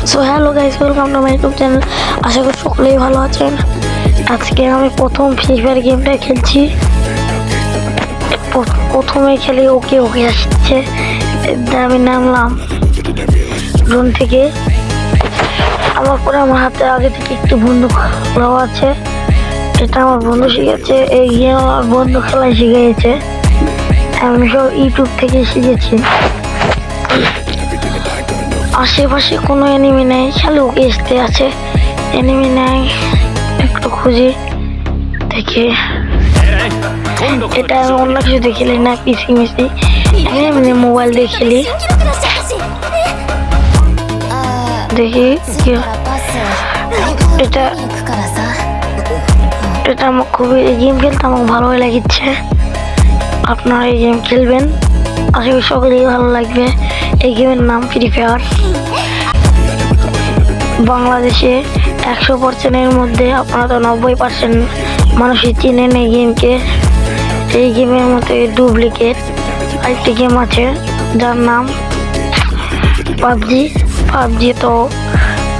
So hello guys, welcome to my YouTube channel. আশা করি সকলেই ভালো আছেন। আজকে আমি প্রথম ফ্রি ফায়ার গেমটা খেলছি। প্রথমে খেলে ওকে ওকে আসছে, আমি নামলাম জোন থেকে। আমার পরে আমার হাতে আগে থেকে একটু বন্দুক দেওয়া আছে, এটা আমার বন্ধু শিখেছে। এই গেম আমার বন্ধু খেলাই শিখিয়েছে, আমি সব ইউটিউব থেকে শিখেছি। আশেপাশে কোনো এনিমি নেই, খালি ওকে আসতে আছে। এনিমি নেই, একটু খুঁজি দেখে। এটা আমি অন্য কিছু দিয়ে খেলি না, পিসি মিসি এমনি মোবাইল দিয়ে খেলি। দেখি এটা এটা আমার খুবই, এই গেম খেলতে আমার ভালোই লাগছে। আপনারা এই গেম খেলবেন, আশা করি সকলেই ভালো লাগবে। এই গেমের নাম ফ্রি ফায়ার। বাংলাদেশে 100%-এর মধ্যে আপনারা তো 90% মানুষই চিনেন এই গেমকে। এই গেমের মধ্যে ডুপ্লিকেট আরেকটি গেম আছে যার নাম পাবজি। পাবজি তো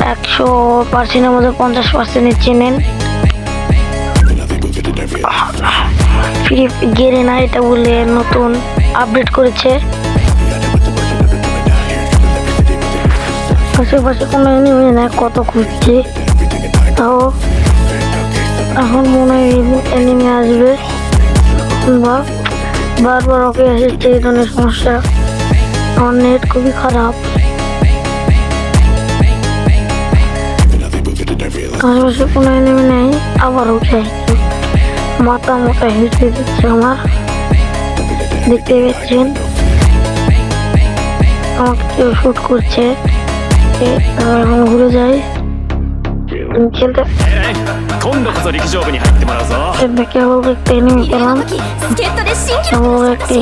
100%-এর মধ্যে 50%-ই চেনেন। ফ্রি গেরেনা এটা বলে নতুন আপডেট করেছে। আশেপাশে কোনো এনিমি না, কত খুঁজছি তাও এখন মনে হয় এনিমি আসবে। বারবার ওকে এসেছে, এই ধরনের সমস্যা। আমার নেট খুবই খারাপ। আশেপাশে কোনো এনিমি নেই, আবার ওকে মাথা মোটা হেঁটে দিচ্ছে আমার, দেখতে পাচ্ছেন। আমাকে কেউ শুট করছে, এখন ঘুরে যাই খেলতে। কেবল একটা এনিমি পেলাম,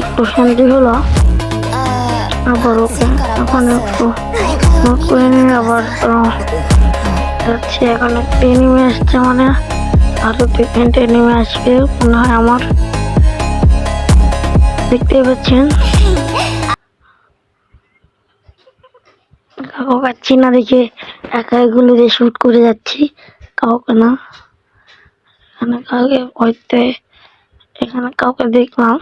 একটু শান্তি হলো। আবার ওকে এখন একটু নোট করে নিয়ে আবার যাচ্ছে। এখন একটা এনিমি আসছে, মানে আরো 2-3টে এনিমি আসবে মনে হয় আমার, দেখতে পাচ্ছেন। কাউকে পাচ্ছি না দেখে একা এগুলো দিয়ে শুট করে যাচ্ছি, কাউকে না। এখানে কাউকে হইতে, এখানে কাউকে দেখলাম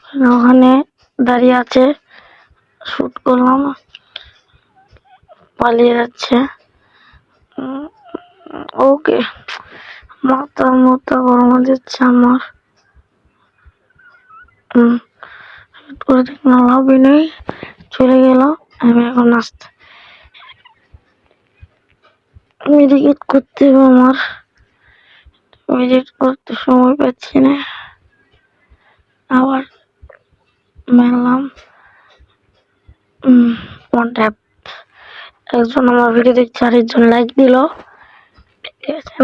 মানে ওখানে দাঁড়িয়ে আছে, শুট করলাম, পালিয়ে যাচ্ছে। ওকে মাথা মাথা গরম দিচ্ছে আমার। করে দেখলাম লাভই নেই, চলে গেল। আমি এখন আসতে মেডিকেট করতে হবে আমার, মেডিকেট করতে সময় পাচ্ছি না। আবার মেলাম ট্যাপ। একজন আমার ভিডিও দেখছে, আরেকজন লাইক দিল।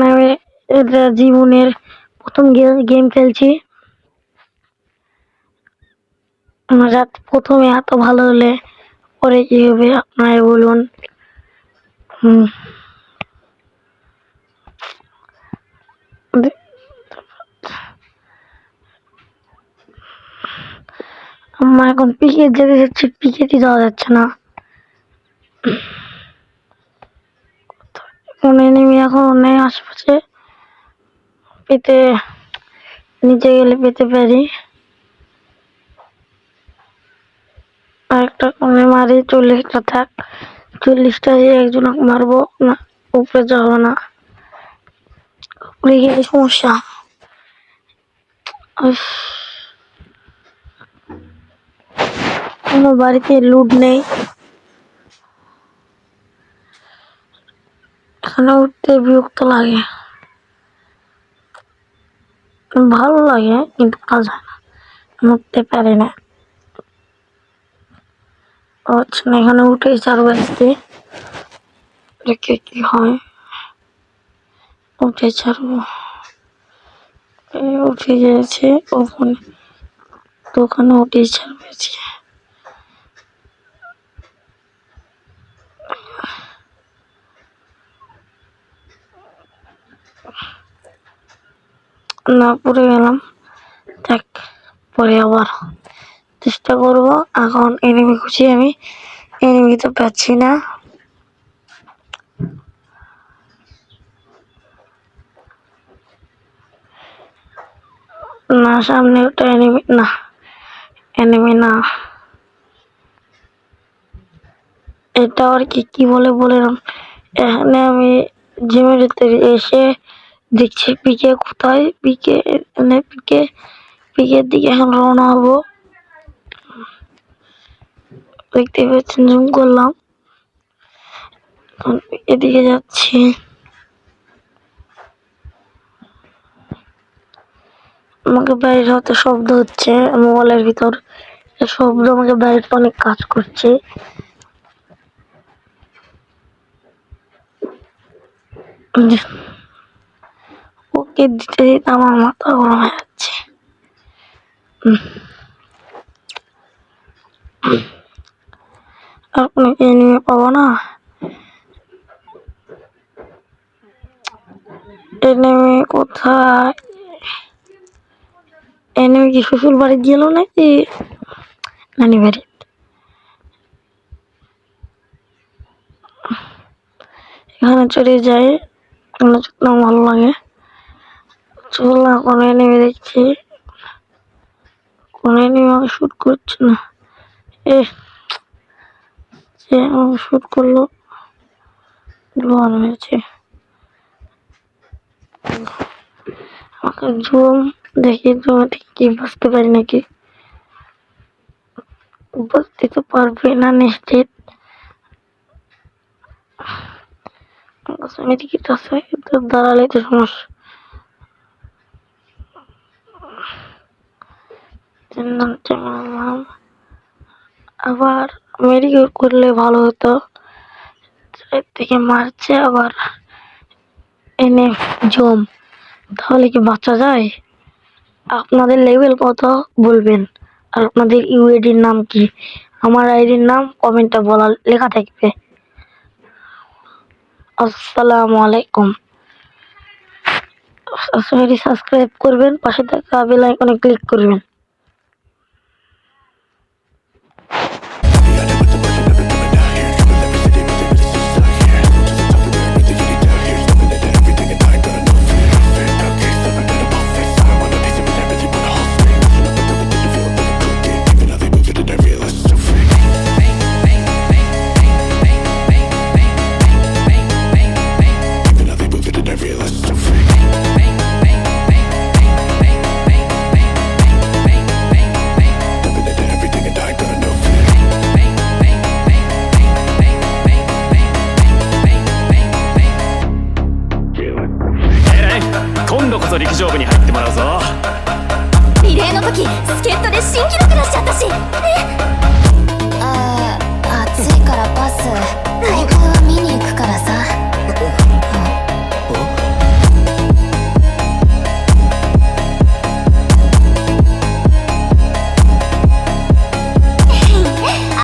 আমি এটা জীবনের প্রথম গেম খেলছি। রাত প্রথমে এত ভালো হলে পরে কি হবে আপনারাই বলুন। আমার এখন পিকে যেতে যাচ্ছে, পিকেটি যাওয়া যাচ্ছে না। কোন এনিমি এখন নেই আশেপাশে, পেতে নিচে গেলে পেতে পারি। আরেকটা কোনে মারি, 40টা থাক, 40টা একজন মারবো না, উপরে যাবো না, উপরে গেলে সমস্যা। কোনো বাড়িতে লুট নেই, এখানে উঠতে বিরক্ত লাগে। ভালো লাগে কিন্তু কাজ হয় না, উঠতে পারে না। আচ্ছা না, এখানে উঠে ছাড়বো আসতে, দেখে কি হয়। উঠে ছাড়বো, উঠে গেছে ওখানে, তো ওখানে উঠে ছাড়বে। না পড়ে গেলাম। দেখ, পরে আবার চেষ্টা করব। এখন এনিমি খুঁজি আমি, এনিমি তো পাচ্ছি না। না, সামনে ওটা এনিমি না, এনিমি না। এটা আর কি বলে বললাম। এখানে আমি জিমের এসে দেখছি পিকে কোথায়, পিকে এনে পিকের দিকে এখন রওনা হবো। দেখতে পাচ্ছেন, জুম করলাম, এদিকে যাচ্ছি। আমাকে বাইরে হতে শব্দ হচ্ছে মোবাইলের ভিতর, শব্দ আমাকে বাইরে অনেক কাজ করছে। ওকে দিতে দিতে আমার মাথা গরম হয়ে যাচ্ছে। আর কোনো এনিমি পাবো না। এনিমি কোথায়? এনিমি কি শ্বশুর বাড়ি গেল নাকি নানি বাড়ি? এখানে চলে যাই, এখানে চলতে ভালো লাগে। চললাম, কোনো এনিমি দেখছি, কোনো এনিমি আমাকে শুট করছে না। যে আমাকে শুট করলো, গ্লোয়াল হয়েছে। আমাকে জুম দেখি, জুমে ঠিক কি বুঝতে পারি নাকি, বুঝতে তো পারবে না নিশ্চিত। টিকিট আছে, কিন্তু দাঁড়ালে তো সমস্যা। আবার মেডিকেল করলে ভালো হতো। এর থেকে মারছে আবার এনে জম, তাহলে কি বাঁচা যায়? আপনাদের লেভেল কত বলবেন, আর আপনাদের ইউআইডির নাম কি? আমার আইডির নাম কমেন্টে বলা লেখা থাকবে। আসসালামু আলাইকুম। সাবস্ক্রাইব করবেন, পাশে থাকা বেল আইকনে ক্লিক করবেন।今度こそ陸上部に入ってもらうぞ。リレーの時助っ人で新記録出しちゃったし。暑いからパス。